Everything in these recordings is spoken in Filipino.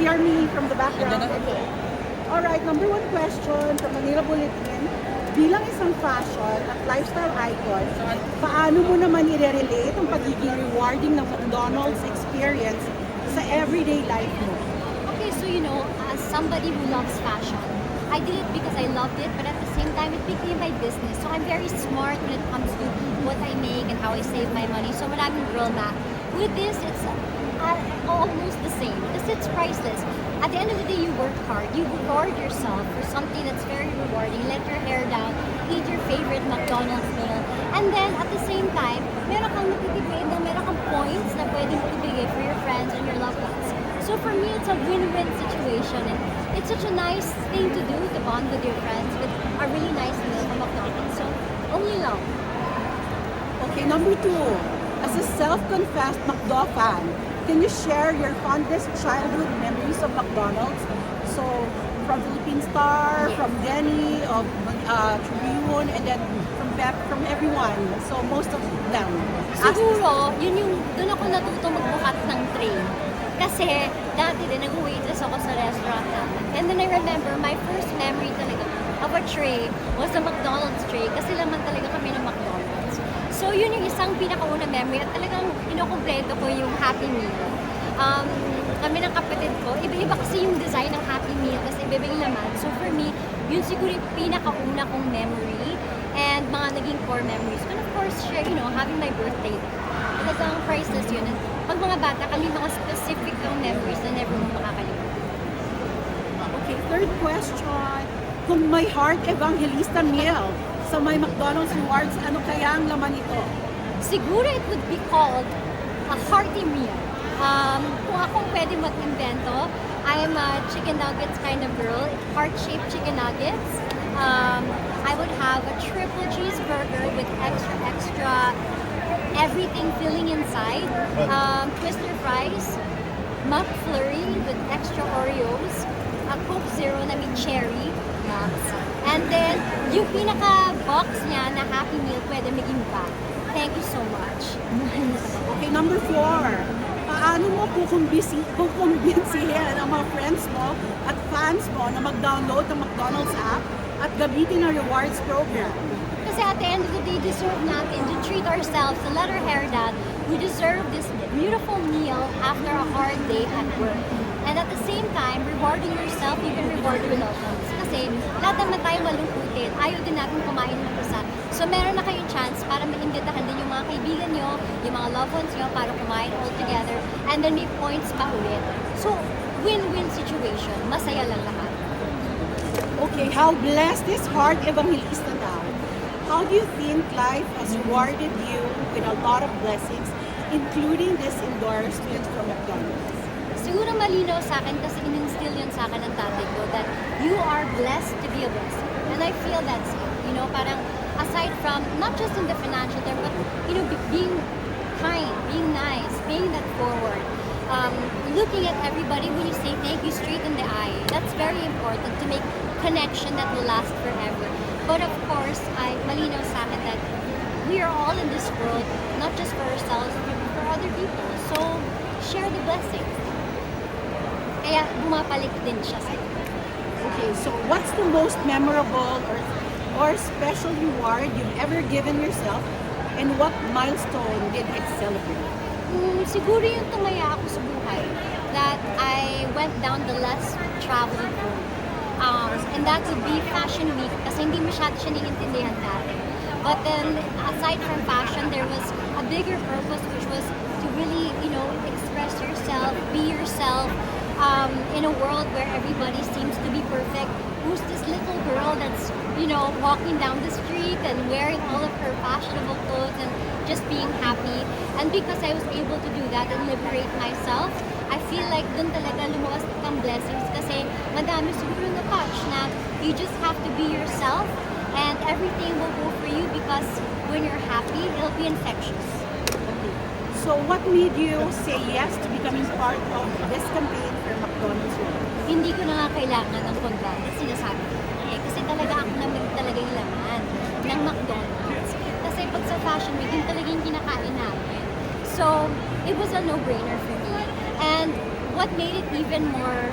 hear me from the background? Okay. Alright, number one question from Manila Bulletin. Bilang isang fashion at lifestyle icon, paano mo naman i-relate ang pagiging rewarding ng McDonald's experience sa everyday life mo? Okay, so as somebody who loves fashion, I did it because I loved it, but at the same time, it became my business. So I'm very smart when it comes to what I make and how I save my money. So when I'm in girl math, with this, it's almost the same because it's priceless. At the end of the day, you work hard. You reward yourself for something that's very rewarding. Let your hair down, eat your favorite McDonald's meal, and then at the same time, meron kang natitipid na meron kang points na pwede mo ibigay for your friends and your loved ones. So for me, it's a win-win situation, and it's such a nice thing to do to bond with your friends with a really nice meal from McDonald's. So only love. Okay, number two. As a self-confessed McDo fan, can you share your fondest childhood memories of McDonald's? So, from Philippine Star, from Denny, of Tribune, and then from everyone. So, most of them. Siguro, doon ako natuto magbukat ng tray. Kasi, dati din, nag-waitress ako sa restaurant namin. And then I remember, my first memory talaga of a tray was the McDonald's tray. Kasi laman talaga kami ng McDonald's. So, yun yung isang pinakauna memory at talagang inokompleto ko yung Happy Meal. Kami ng kapatid ko, iba-iba kasi yung design ng Happy Meal kasi iba-iba yung laman. So, for me, yun siguro yung pinakauna kong memory and mga naging core memories. And of course, share, having my birthday. Talagang priceless yun. And pag mga bata, kami mga specific ng memories na never mo makakalimutan. Okay, third question. Kung may Heart Evangelista meal sa may McDonald's rewards, ano kaya ang laman nito? Siguro it would be called a hearty meal. Kung akong pwede mag-invento, I am a chicken nuggets kind of girl. Heart-shaped chicken nuggets. I would have a triple cheeseburger with extra everything filling inside. Twister fries, McFlurry with extra Oreos, a Coke Zero na may cherry nuts. And then, yung pinaka-box niya na Happy Meal, pwede maging back. Thank you so much. Okay, number four. Paano mo kukumbinsihin ang mga friends mo at fans mo na mag-download ng McDonald's app at gamitin ang rewards program? Kasi at the end of the day, deserve natin to treat ourselves, to let our hair down. We deserve this beautiful meal after a hard day at work. And at the same time, rewarding yourself, you can reward your loved ones. Kasi lahat naman tayo malungkutin, ayaw din natin kumain ng isa. So meron na kayong chance para maimbitahan din yung mga kaibigan nyo, yung mga loved ones nyo para kumain all together. And then may points pa ulit. So, win-win situation. Masaya lang lahat. Okay, how blessed is Heart Evangelista now? How do you think life has rewarded you with a lot of blessings, including this endorsement from McDonald's? Siguro malinaw sa akin kasi in-instill yun sa akin ng tatay ko that you are blessed to be a blessing. And I feel that's it. Parang aside from, not just in the financial term, but, being kind, being nice, paying that forward. Looking at everybody when you say thank you straight in the eye. That's very important to make connection that will last forever. But of course, malinaw sa akin that we are all in this world, not just for ourselves, but for other people. So, share the blessings. Kaya bumapalik din siya sa iyo. Okay, so what's the most memorable or special reward you've ever given yourself, and what milestone did it celebrate? Siguro yung tumaya ako sa buhay that I went down the less traveled road. And that would be Fashion Week kasi hindi masyado siya naiintindihan dati. But then, aside from fashion, there was a bigger purpose which was to really, express yourself, be yourself, in a world where everybody seems to be perfect. Who's this little girl that's, walking down the street and wearing all of her fashionable clothes and just being happy. And because I was able to do that and liberate myself, I feel like dun talaga lumuwas ng blessings kasi madami siguro na touch na you just have to be yourself and everything will go for you because when you're happy, it'll be infectious. So what made you say yes to becoming part of this campaign for McDonald's? Hindi ko na nga kailangan ng kontrata, sinasabi ko. Kasi talaga ako naman talaga yung laman ng McDonald's. Kasi pag sa Fashion Week, yun talaga yung kinakain namin. So, it was a no-brainer for me. And what made it even more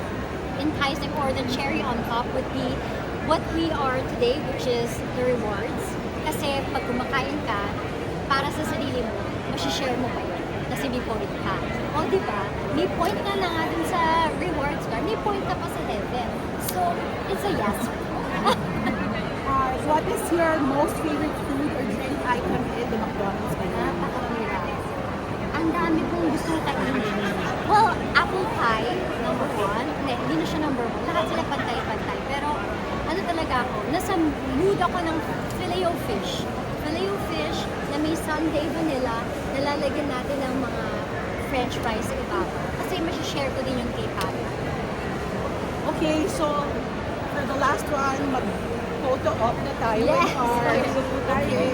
enticing, or the cherry on top, would be what we are today, which is the rewards. Kasi pag kumakain ka, para sa sarili mo, masishare mo pa yun. Kasi may point ka. O diba, may point ka na nga dun sa rewards card, may point ka pa sa heaven. So, it's a yes. What is your most favorite food or drink item in the McDonald's menu? Napakamira. Ang dami kong gustong kainin. Well, apple pie, number one. Hindi na siya number one. Lahat sila pantay-pantay. Pero, ano talaga ako, nasa mood ako ng Filet-O-Fish. Filet-O-Fish na may sundae vanilla, nalalagyan natin ng mga french fries sa ibabaw. Kasi masishare ko din yung K-pop. Okay, so for the last one, mag-photo op na tayo. Yes! Okay.